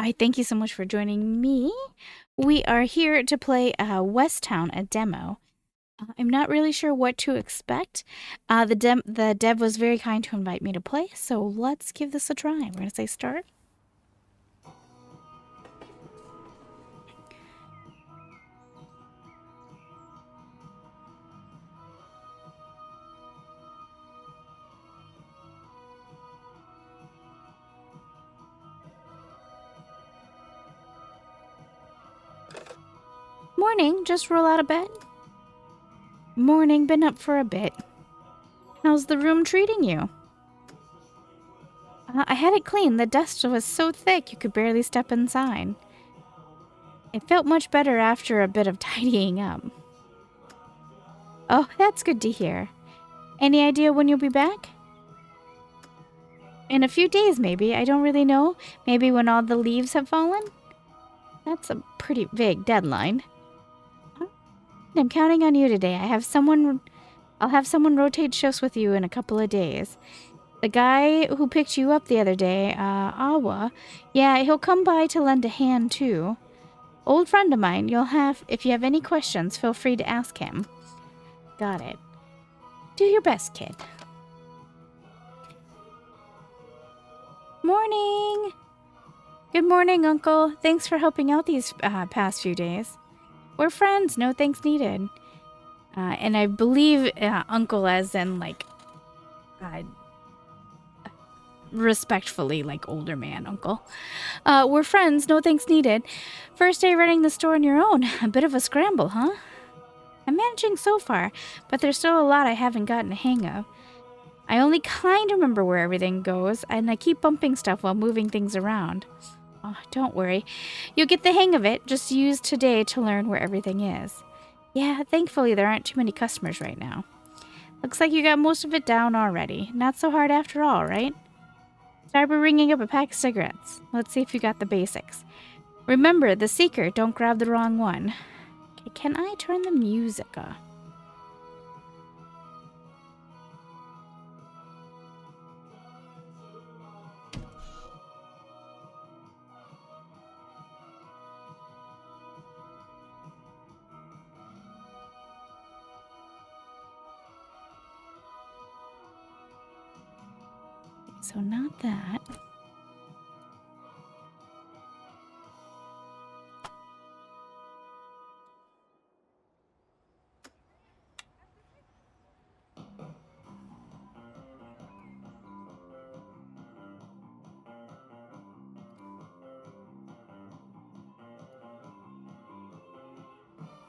I thank you so much for joining me. We are here to play West Town, a demo. I'm not really sure what to expect. The dev was very kind to invite me to play, so let's give this a try. We're going to say start. Morning, just roll out of bed. Morning, been up for a bit. How's the room treating you? I had it cleaned. The dust was so thick you could barely step inside. It felt much better after a bit of tidying up. Oh, that's good to hear. Any idea when you'll be back? In a few days, maybe. I don't really know. Maybe when all the leaves have fallen? That's a pretty vague deadline. I'm counting on you today. I'll have someone rotate shifts with you in a couple of days. The guy who picked you up the other day, Awa, yeah, he'll come by to lend a hand too. Old friend of mine. If you have any questions, feel free to ask him. Got it. Do your best, kid. Morning! Good morning, Uncle. Thanks for helping out these past few days. We're friends, no thanks needed. And I believe Uncle as in, like, respectfully, like, older man Uncle. We're friends, no thanks needed. First day running the store on your own. A bit of a scramble, huh? I'm managing so far, but there's still a lot I haven't gotten a hang of. I only kind of remember where everything goes, and I keep bumping stuff while moving things around. Oh, don't worry. You'll get the hang of it. Just use today to learn where everything is. Yeah, thankfully there aren't too many customers right now. Looks like you got most of it down already. Not so hard after all, right? Start by ringing up a pack of cigarettes. Let's see if you got the basics. Remember, the seeker, don't grab the wrong one. Okay, can I turn the music off? So not that.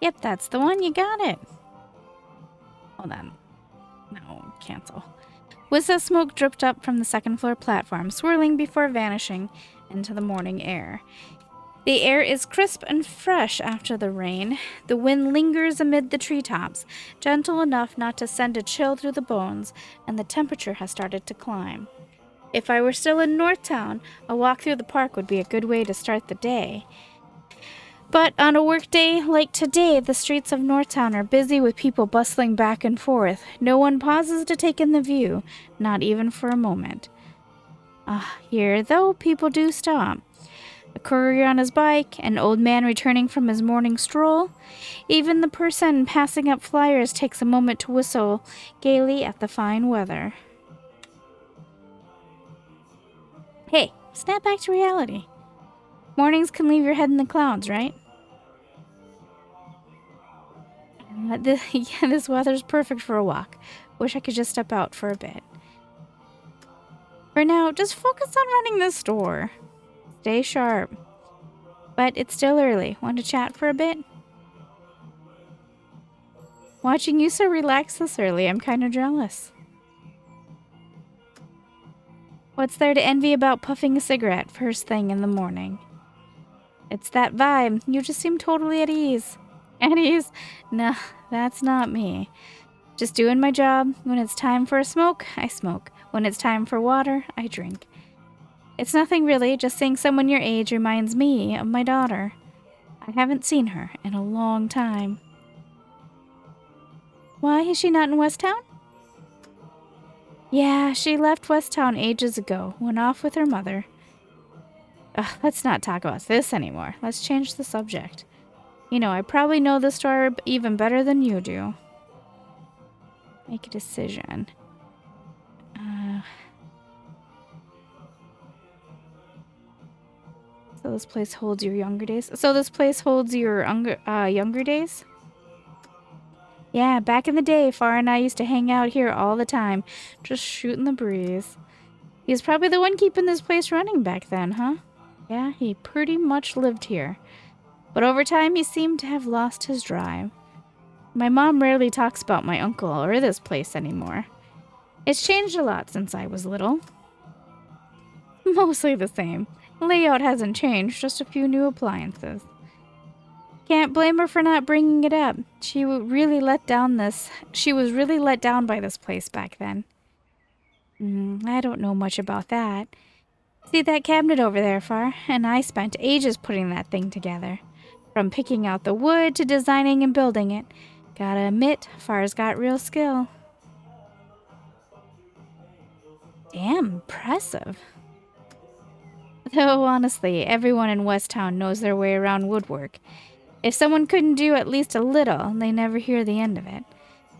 Yep, that's the one. You got it. Hold on. No, cancel. Wisps of smoke dripped up from the second-floor platform, swirling before vanishing into the morning air. The air is crisp and fresh after the rain. The wind lingers amid the treetops, gentle enough not to send a chill through the bones, and the temperature has started to climb. If I were still in Northtown, a walk through the park would be a good way to start the day. But on a workday like today, the streets of Northtown are busy with people bustling back and forth. No one pauses to take in the view, not even for a moment. Here, though, people do stop. A courier on his bike, an old man returning from his morning stroll. Even the person passing up flyers takes a moment to whistle gaily at the fine weather. Hey, snap back to reality. Mornings can leave your head in the clouds, right? This weather's perfect for a walk. Wish I could just step out for a bit. For now, just focus on running the store. Stay sharp. But it's still early. Want to chat for a bit? Watching you so relaxed this early, I'm kind of jealous. What's there to envy about puffing a cigarette first thing in the morning? It's that vibe. You just seem totally at ease. At ease? No, that's not me. Just doing my job. When it's time for a smoke, I smoke. When it's time for water, I drink. It's nothing really, just seeing someone your age reminds me of my daughter. I haven't seen her in a long time. Why is she not in West Town? Yeah, she left West Town ages ago, went off with her mother. Ugh, let's not talk about this anymore. Let's change the subject. You know, I probably know the story even better than you do. Make a decision. So this place holds your younger days? So this place holds your younger days? Yeah, back in the day, Far and I used to hang out here all the time, just shooting the breeze. He was probably the one keeping this place running back then, huh? Yeah, he pretty much lived here. But over time, he seemed to have lost his drive. My mom rarely talks about my uncle or this place anymore. It's changed a lot since I was little. Mostly the same. Layout hasn't changed, just a few new appliances. Can't blame her for not bringing it up. She was really let down by this place back then. I don't know much about that. See that cabinet over there, Far? And I spent ages putting that thing together. From picking out the wood to designing and building it. Gotta admit, Far's got real skill. Damn impressive. Though, honestly, everyone in West Town knows their way around woodwork. If someone couldn't do at least a little, they never hear the end of it.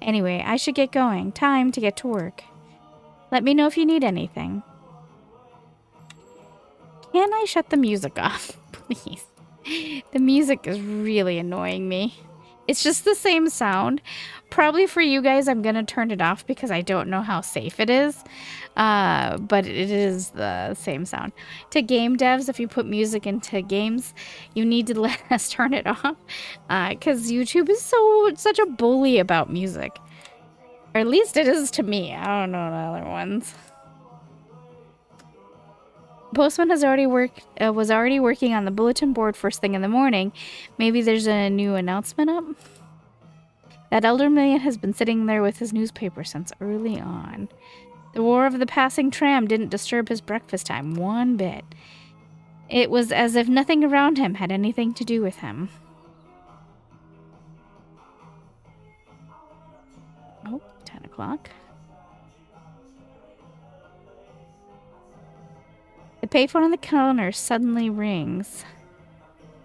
Anyway, I should get going. Time to get to work. Let me know if you need anything. Can I shut the music off, please? The music is really annoying me. It's just the same sound. Probably for you guys, I'm going to turn it off because I don't know how safe it is. But it is the same sound. To game devs, if you put music into games, you need to let us turn it off. Because YouTube is such a bully about music. Or at least it is to me. I don't know the other ones. Postman was already working on the bulletin board first thing in the morning. Maybe there's a new announcement up? That elder man has been sitting there with his newspaper since early on. The roar of the passing tram didn't disturb his breakfast time one bit. It was as if nothing around him had anything to do with him. Oh, 10 o'clock. The payphone on the counter suddenly rings.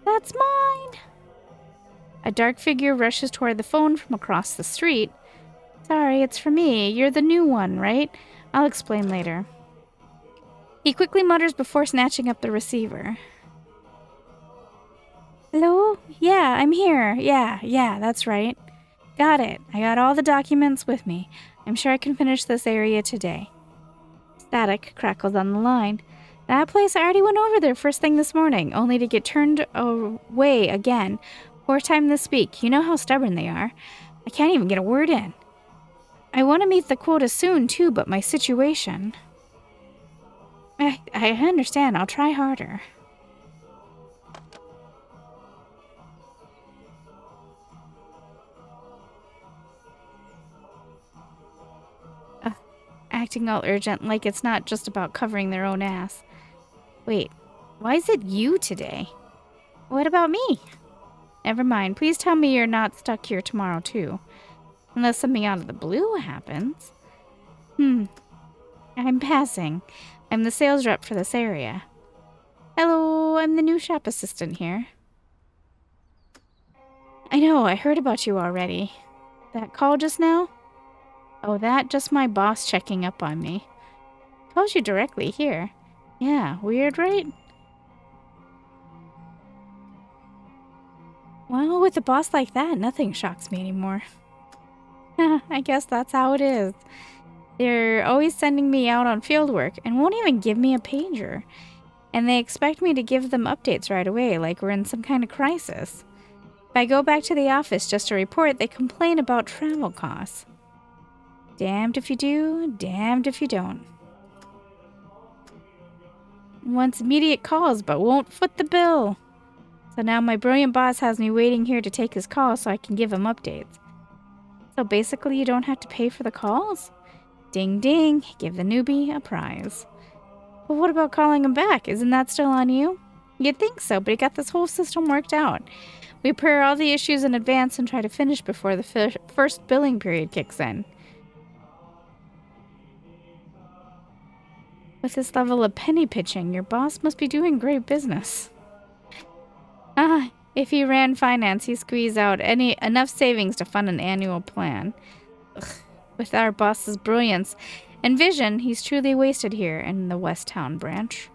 That's mine! A dark figure rushes toward the phone from across the street. Sorry, it's for me. You're the new one, right? I'll explain later. He quickly mutters before snatching up the receiver. Hello? Yeah, I'm here. Yeah, that's right. Got it. I got all the documents with me. I'm sure I can finish this area today. Static crackles on the line. That place, I already went over there first thing this morning, only to get turned away again. 4th time this week. You know how stubborn they are. I can't even get a word in. I want to meet the quota soon, too, but my situation... I understand. I'll try harder. Acting all urgent, like it's not just about covering their own ass. Wait, why is it you today? What about me? Never mind. Please tell me you're not stuck here tomorrow, too. Unless something out of the blue happens. I'm passing. I'm the sales rep for this area. Hello, I'm the new shop assistant here. I know, I heard about you already. That call just now? Oh, that just my boss checking up on me. Calls you directly here. Yeah, weird, right? Well, with a boss like that, nothing shocks me anymore. I guess that's how it is. They're always sending me out on field work and won't even give me a pager. And they expect me to give them updates right away, like we're in some kind of crisis. If I go back to the office just to report, they complain about travel costs. Damned if you do, damned if you don't. Wants immediate calls, but won't foot the bill. So now my brilliant boss has me waiting here to take his call so I can give him updates. So basically you don't have to pay for the calls? Ding ding, give the newbie a prize. But what about calling him back? Isn't that still on you? You'd think so, but he got this whole system worked out. We prepare all the issues in advance and try to finish before the first billing period kicks in. With this level of penny pitching, your boss must be doing great business. If he ran finance, he'd squeeze out enough savings to fund an annual plan. Ugh. With our boss's brilliance and vision, he's truly wasted here in the West Town branch.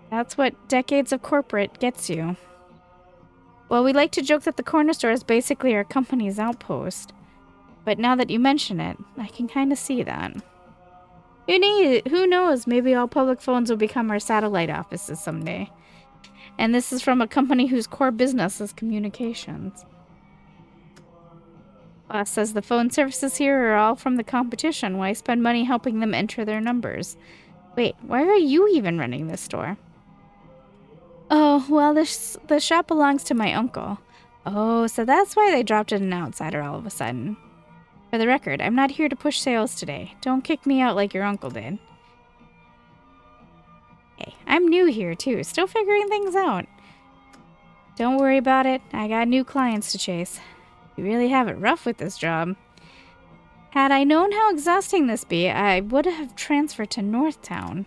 That's what decades of corporate gets you. Well, we like to joke that the corner store is basically our company's outpost. But now that you mention it, I can kind of see that. Who knows, maybe all public phones will become our satellite offices someday. And this is from a company whose core business is communications. Boss says the phone services here are all from the competition. Why spend money helping them enter their numbers? Wait, why are you even running this store? Oh, well, the shop belongs to my uncle. Oh, so that's why they dropped in an outsider all of a sudden. For the record, I'm not here to push sales today. Don't kick me out like your uncle did. Hey, I'm new here too, still figuring things out. Don't worry about it, I got new clients to chase. You really have it rough with this job. Had I known how exhausting this be, I would have transferred to Northtown.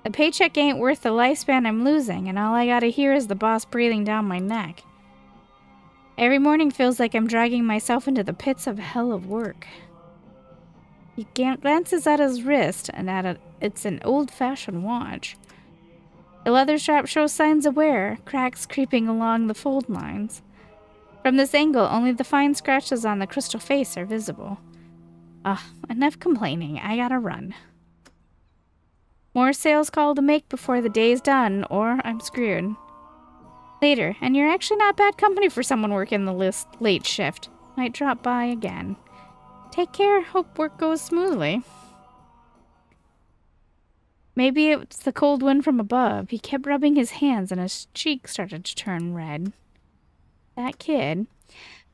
The paycheck ain't worth the lifespan I'm losing, and all I gotta hear is the boss breathing down my neck. Every morning feels like I'm dragging myself into the pits of hell of work. He glances at his wrist, and it's an old-fashioned watch. The leather strap shows signs of wear, cracks creeping along the fold lines. From this angle, only the fine scratches on the crystal face are visible. Enough complaining. I gotta run. More sales call to make before the day's done, or I'm screwed. Later, and you're actually not bad company for someone working the late shift. Might drop by again. Take care. Hope work goes smoothly. Maybe it's the cold wind from above. He kept rubbing his hands and his cheeks started to turn red. That kid,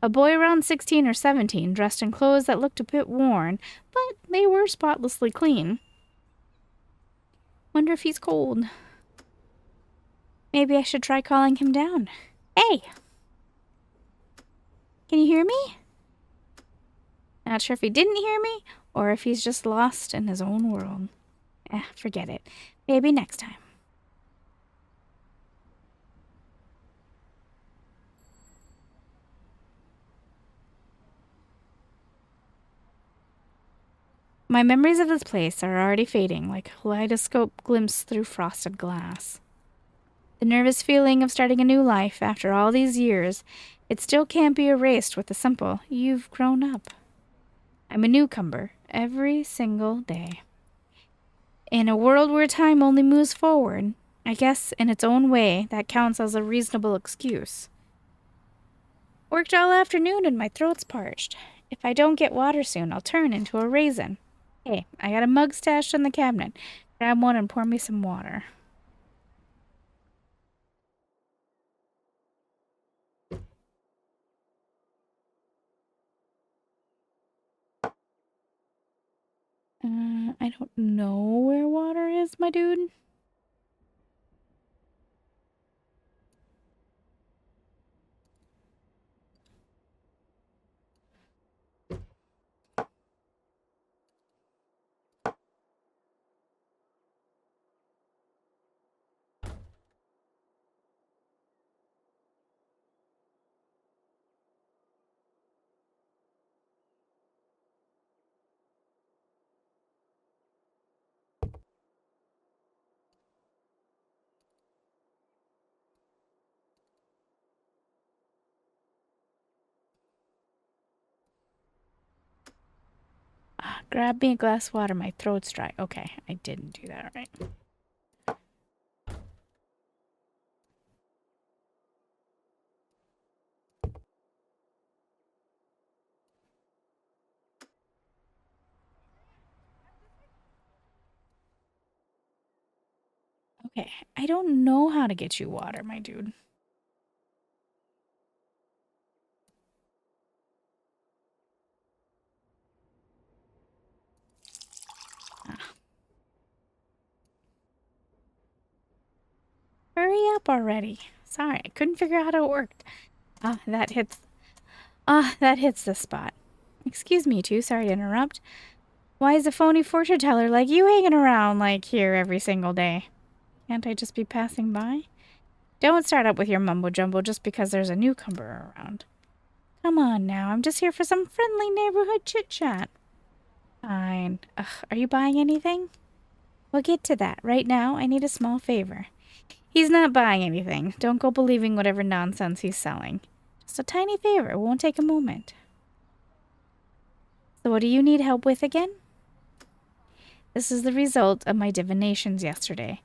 a boy around 16 or 17, dressed in clothes that looked a bit worn, but they were spotlessly clean. Wonder if he's cold. Maybe I should try calling him down. Hey! Can you hear me? Not sure if he didn't hear me, or if he's just lost in his own world. Forget it. Maybe next time. My memories of this place are already fading like a kaleidoscope glimpsed through frosted glass. The nervous feeling of starting a new life after all these years, it still can't be erased with the simple, "You've grown up." I'm a newcomer every single day. In a world where time only moves forward, I guess in its own way that counts as a reasonable excuse. Worked all afternoon and my throat's parched. If I don't get water soon, I'll turn into a raisin. Hey, I got a mug stashed in the cabinet. Grab one and pour me some water. I don't know where water is, my dude. Grab me a glass of water. My throat's dry. Okay, I didn't do that right. Okay, I don't know how to get you water, my dude. Hurry up already. Sorry, I couldn't figure out how it worked. That hits the spot. Excuse me, too. Sorry to interrupt. Why is a phony fortune teller like you hanging around like here every single day? Can't I just be passing by? Don't start up with your mumbo-jumbo just because there's a newcomer around. Come on now, I'm just here for some friendly neighborhood chit-chat. Fine. Ugh, are you buying anything? We'll get to that. Right now, I need a small favor. He's not buying anything. Don't go believing whatever nonsense he's selling. Just a tiny favor. It won't take a moment. So what do you need help with again? This is the result of my divinations yesterday.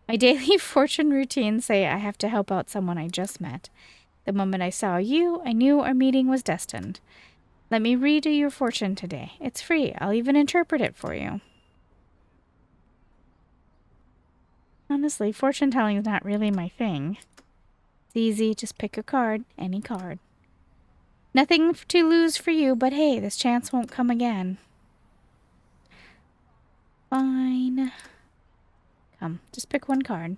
My daily fortune routines say I have to help out someone I just met. The moment I saw you, I knew our meeting was destined. Let me read you your fortune today. It's free. I'll even interpret it for you. Honestly, fortune telling is not really my thing. It's easy. Just pick a card. Any card. Nothing to lose for you, but hey, this chance won't come again. Fine. Come, just pick one card.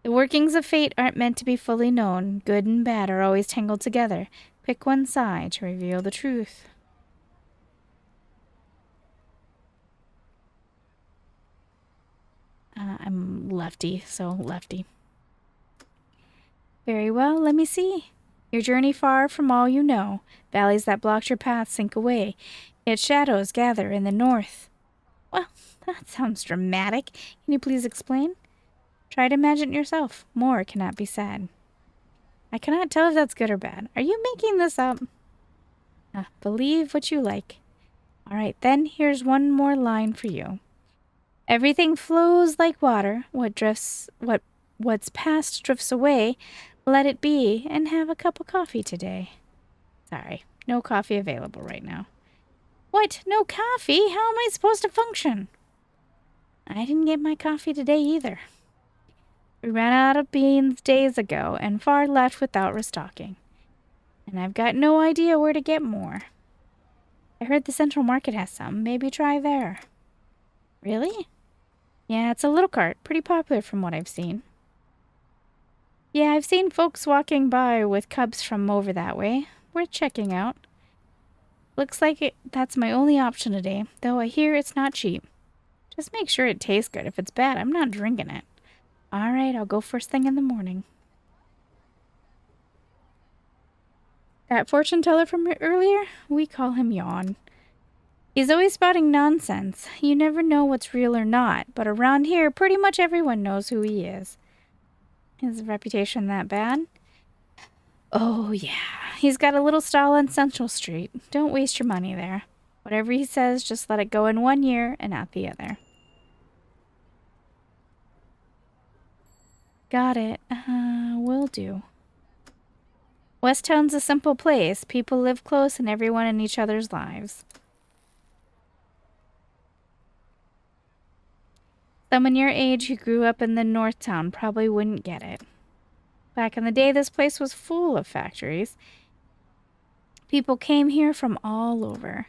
The workings of fate aren't meant to be fully known. Good and bad are always tangled together. Pick one side to reveal the truth. I'm lefty, so lefty. Very well, let me see. Your journey far from all you know. Valleys that blocked your path sink away, yet shadows gather in the north. Well, that sounds dramatic. Can you please explain? Try to imagine it yourself. More cannot be said. I cannot tell if that's good or bad. Are you making this up? Believe what you like. All right, then here's one more line for you. Everything flows like water. What's past drifts away. Let it be, and have a cup of coffee today. Sorry, no coffee available right now. What? No coffee? How am I supposed to function? I didn't get my coffee today either. We ran out of beans days ago, and far left without restocking. And I've got no idea where to get more. I heard the Central Market has some. Maybe try there. Really? Yeah, it's a little cart. Pretty popular from what I've seen. Yeah, I've seen folks walking by with cubs from over that way. Worth checking out. Looks like that's my only option today, though I hear it's not cheap. Just make sure it tastes good. If it's bad, I'm not drinking it. All right, I'll go first thing in the morning. That fortune teller from earlier, we call him Yawn. He's always spouting nonsense. You never know what's real or not, but around here, pretty much everyone knows who he is. Is his reputation that bad? Oh, yeah. He's got a little stall on Central Street. Don't waste your money there. Whatever he says, just let it go in one ear and out the other. Got it. Will do. West Town's a simple place. People live close and everyone in each other's lives. Someone your age who grew up in the North Town probably wouldn't get it. Back in the day, this place was full of factories. People came here from all over.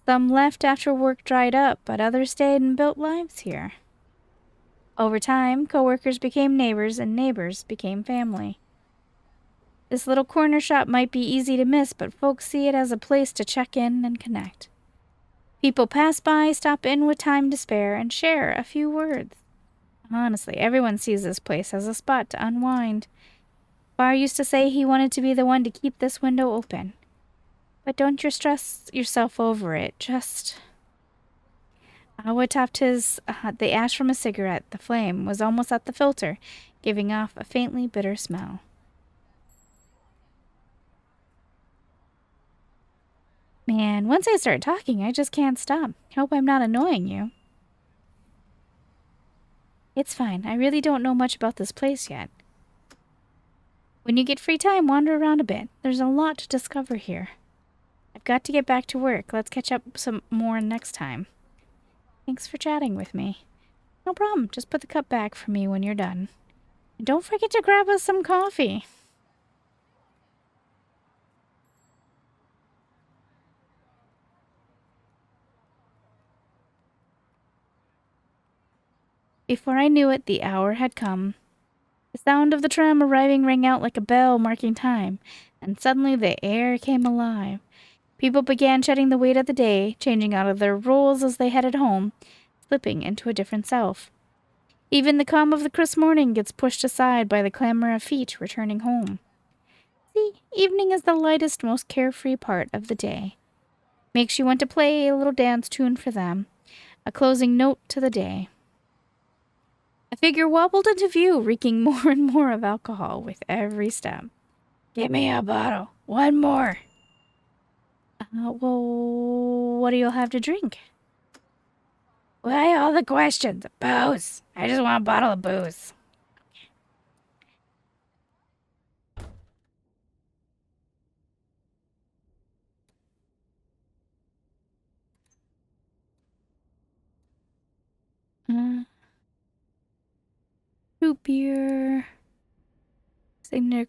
Some left after work dried up, but others stayed and built lives here. Over time, coworkers became neighbors, and neighbors became family. This little corner shop might be easy to miss, but folks see it as a place to check in and connect. People pass by, stop in with time to spare, and share a few words. Honestly, everyone sees this place as a spot to unwind. Barr used to say he wanted to be the one to keep this window open. But don't you stress yourself over it, just... Awa tapped the ash from a cigarette. The flame was almost at the filter, giving off a faintly bitter smell. Man, once I start talking, I just can't stop. Hope I'm not annoying you. It's fine. I really don't know much about this place yet. When you get free time, wander around a bit. There's a lot to discover here. I've got to get back to work. Let's catch up some more next time. Thanks for chatting with me. No problem. Just put the cup back for me when you're done. And don't forget to grab us some coffee. Before I knew it, the hour had come. The sound of the tram arriving rang out like a bell marking time, and suddenly the air came alive. People began shedding the weight of the day, changing out of their roles as they headed home, slipping into a different self. Even the calm of the crisp morning gets pushed aside by the clamor of feet returning home. See, evening is the lightest, most carefree part of the day. Makes you want to play a little dance tune for them, a closing note to the day. A figure wobbled into view, reeking more and more of alcohol with every step. Give me a bottle. One more. Well, what do you have to drink? Why all the questions? Booze. I just want a bottle of booze. Root beer. Signature.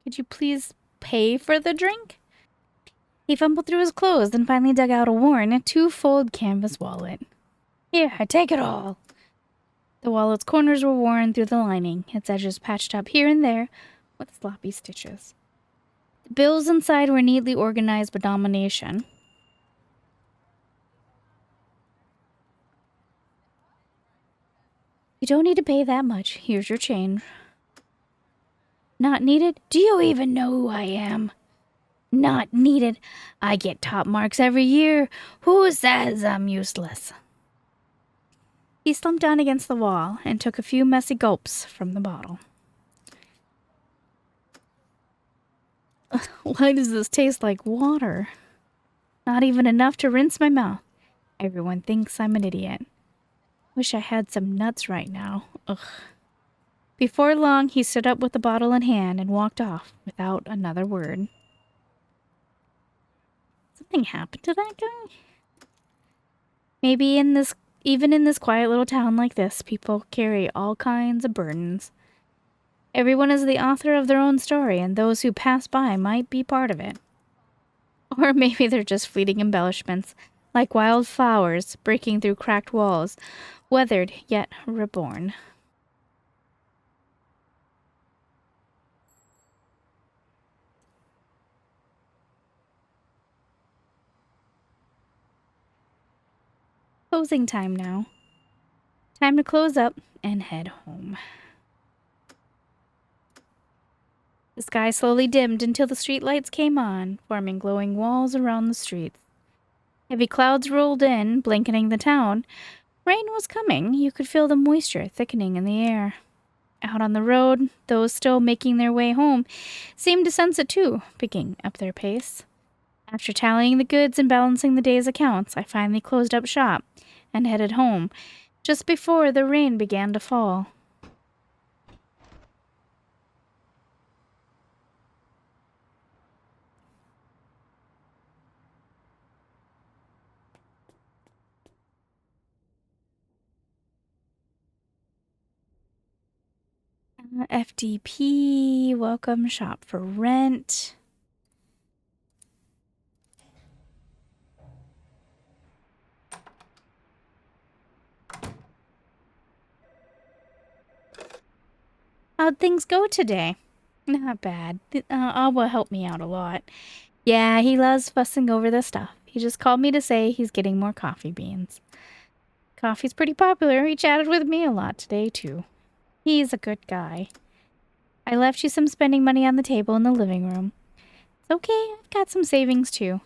Could you please pay for the drink? He fumbled through his clothes and finally dug out a worn, two-fold canvas wallet. Here, take it all. The wallet's corners were worn through the lining, its edges patched up here and there with sloppy stitches. The bills inside were neatly organized by denomination. You don't need to pay that much. Here's your change. Not needed? Do you even know who I am? Not needed. I get top marks every year. Who says I'm useless? He slumped down against the wall and took a few messy gulps from the bottle. Why does this taste like water? Not even enough to rinse my mouth. Everyone thinks I'm an idiot. Wish I had some nuts right now. Ugh. Before long, he stood up with the bottle in hand and walked off without another word. Something happened to that guy? Maybe even in this quiet little town like this, people carry all kinds of burdens. Everyone is the author of their own story, and those who pass by might be part of it. Or maybe they're just fleeting embellishments, like wild flowers breaking through cracked walls, weathered yet reborn. Closing time now. Time to close up and head home. The sky slowly dimmed until the streetlights came on, forming glowing walls around the streets. Heavy clouds rolled in, blanketing the town. Rain was coming. You could feel the moisture thickening in the air. Out on the road, those still making their way home seemed to sense it too, picking up their pace. After tallying the goods and balancing the day's accounts, I finally closed up shop and headed home, just before the rain began to fall. FDP, welcome shop for rent. How'd things go today? Not bad. Alba helped me out a lot. Yeah, he loves fussing over the stuff. He just called me to say he's getting more coffee beans. Coffee's pretty popular. He chatted with me a lot today, too. He's a good guy. I left you some spending money on the table in the living room. It's okay, I've got some savings, too.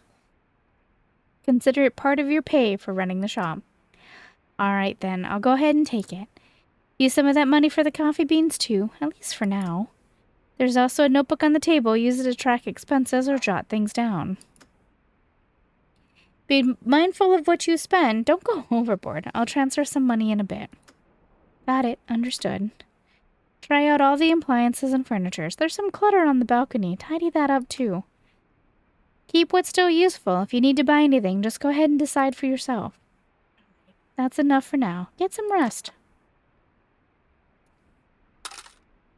Consider it part of your pay for running the shop. All right, then. I'll go ahead and take it. Use some of that money for the coffee beans, too, at least for now. There's also a notebook on the table. Use it to track expenses or jot things down. Be mindful of what you spend. Don't go overboard. I'll transfer some money in a bit. Got it. Understood. Try out all the appliances and furniture. There's some clutter on the balcony. Tidy that up, too. Keep what's still useful. If you need to buy anything, just go ahead and decide for yourself. That's enough for now. Get some rest.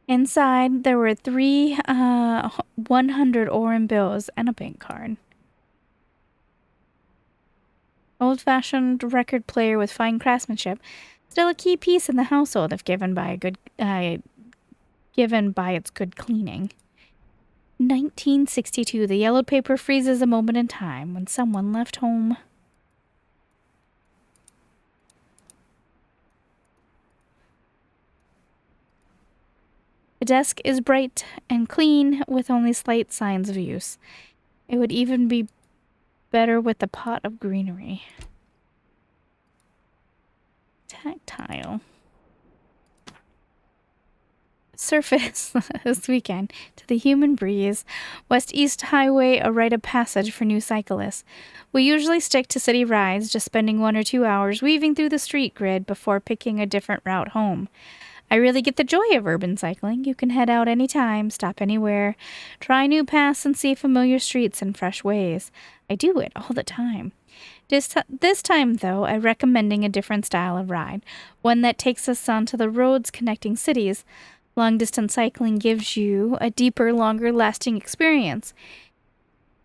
Inside, there were 3 100 Orin bills and a bank card. Old-fashioned record player with fine craftsmanship, still a key piece in the household if given by its good cleaning. 1962. The yellowed paper freezes a moment in time when someone left home. The desk is bright and clean with only slight signs of use. It would even be better with a pot of greenery. Tactile. Surface this weekend to the human breeze. West-East Highway, a rite of passage for new cyclists. We usually stick to city rides, just spending 1 or 2 hours weaving through the street grid before picking a different route home. I really get the joy of urban cycling. You can head out anytime, stop anywhere, try new paths, and see familiar streets in fresh ways. I do it all the time. This time, though, I'm recommending a different style of ride, one that takes us onto the roads connecting cities. Long-distance cycling gives you a deeper, longer-lasting experience.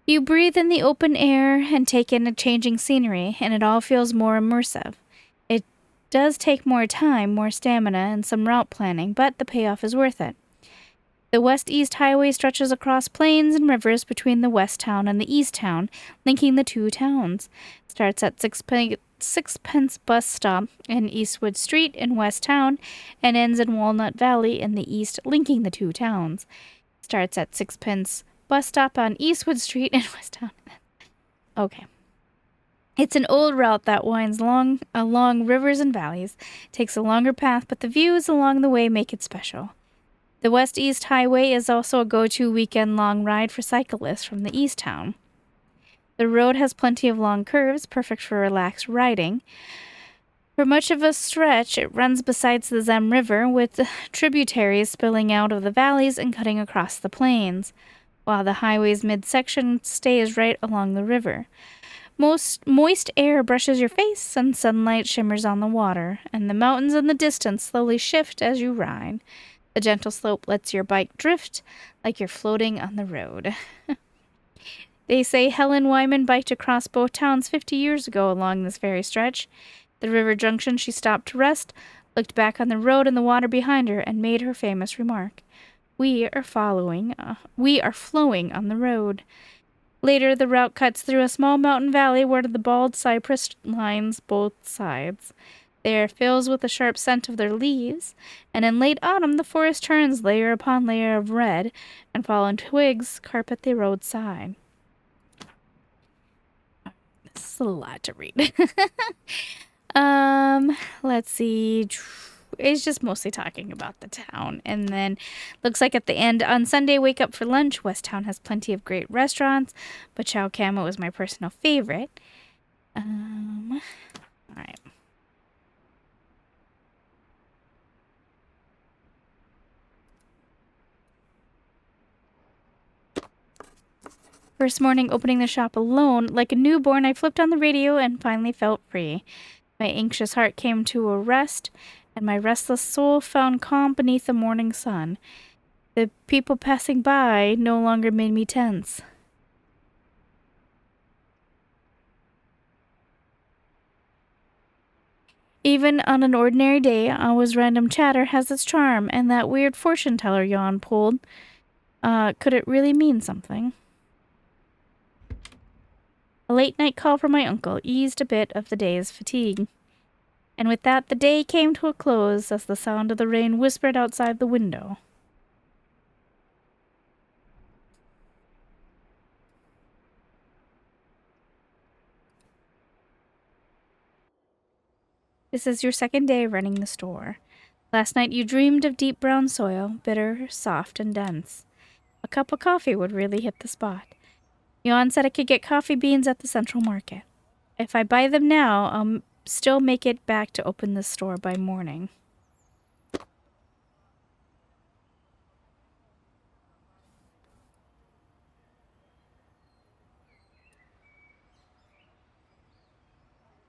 You breathe in the open air and take in a changing scenery, and it all feels more immersive. It does take more time, more stamina, and some route planning, but the payoff is worth it. The West-East Highway stretches across plains and rivers between the West Town and the East Town, linking the two towns. It starts at Sixpence bus stop in Eastwood Street in West Town and ends in Walnut Valley in the east, linking the two towns. It starts at Sixpence bus stop on Eastwood Street in West Town. Okay. It's an old route that winds along rivers and valleys, takes a longer path, but the views along the way make it special. The West-East Highway is also a go-to weekend-long ride for cyclists from the East Town. The road has plenty of long curves, perfect for relaxed riding. For much of a stretch, it runs beside the Zem River, with tributaries spilling out of the valleys and cutting across the plains, while the highway's midsection stays right along the river. Moist air brushes your face, and sunlight shimmers on the water, and the mountains in the distance slowly shift as you ride. The gentle slope lets your bike drift like you're floating on the road. They say Helen Wyman biked across both towns 50 years ago along this very stretch. The river junction, she stopped to rest, looked back on the road and the water behind her, and made her famous remark. We are flowing on the road. Later, the route cuts through a small mountain valley where the bald cypress lines both sides. The air fills with the sharp scent of their leaves, and in late autumn the forest turns layer upon layer of red, and fallen twigs carpet the roadside. This is a lot to read. Let's see. It's just mostly talking about the town. And then looks like at the end, on Sunday, wake up for lunch. West Town has plenty of great restaurants, but Chow Camo is my personal favorite. All right. First morning opening the shop alone, like a newborn, I flipped on the radio and finally felt free. My anxious heart came to a rest, and my restless soul found calm beneath the morning sun. The people passing by no longer made me tense. Even on an ordinary day, always random chatter has its charm, and that weird fortune teller yawn pulled. Could it really mean something? A late-night call from my uncle eased a bit of the day's fatigue. And with that, the day came to a close as the sound of the rain whispered outside the window. This is your second day running the store. Last night you dreamed of deep brown soil, bitter, soft, and dense. A cup of coffee would really hit the spot. Jan said I could get coffee beans at the Central Market. If I buy them now, I'll still make it back to open the store by morning.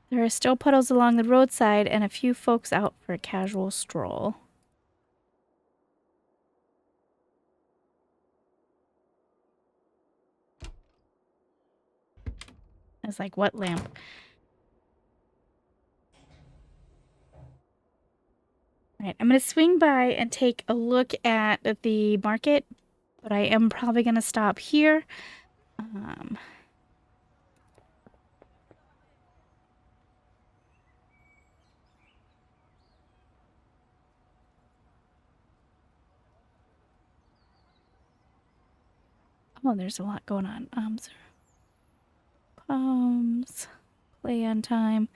There are still puddles along the roadside and a few folks out for a casual stroll. I was like, what lamp? All right, I'm going to swing by and take a look at the market but I am probably going to stop here. Oh, there's a lot going on. Palms, play on time,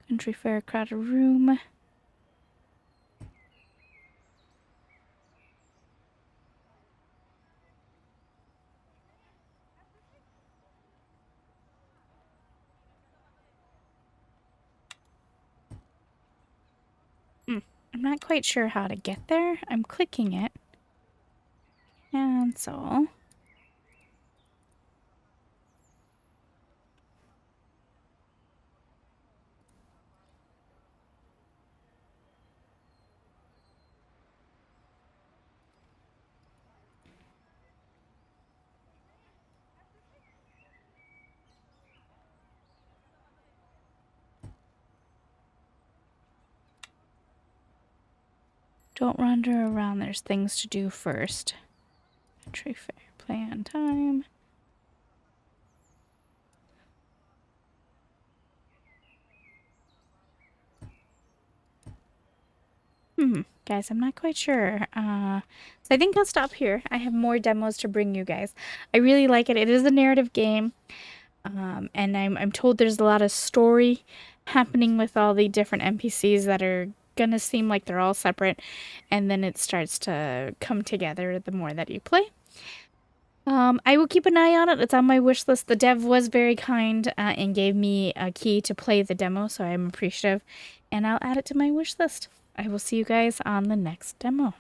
country fair, crowded room. I'm not quite sure how to get there. I'm clicking it. Cancel. Don't wander around. There's things to do first. Country fair, play on time. Guys, I'm not quite sure. So I think I'll stop here. I have more demos to bring you guys. I really like it. It is a narrative game. And I'm told there's a lot of story happening with all the different NPCs that are gonna seem like they're all separate, and then it starts to come together the more that you play. I will keep an eye on it. It's on my wish list. The dev was very kind and gave me a key to play the demo, so I'm appreciative, and I'll add it to my wish list. I will see you guys on the next demo.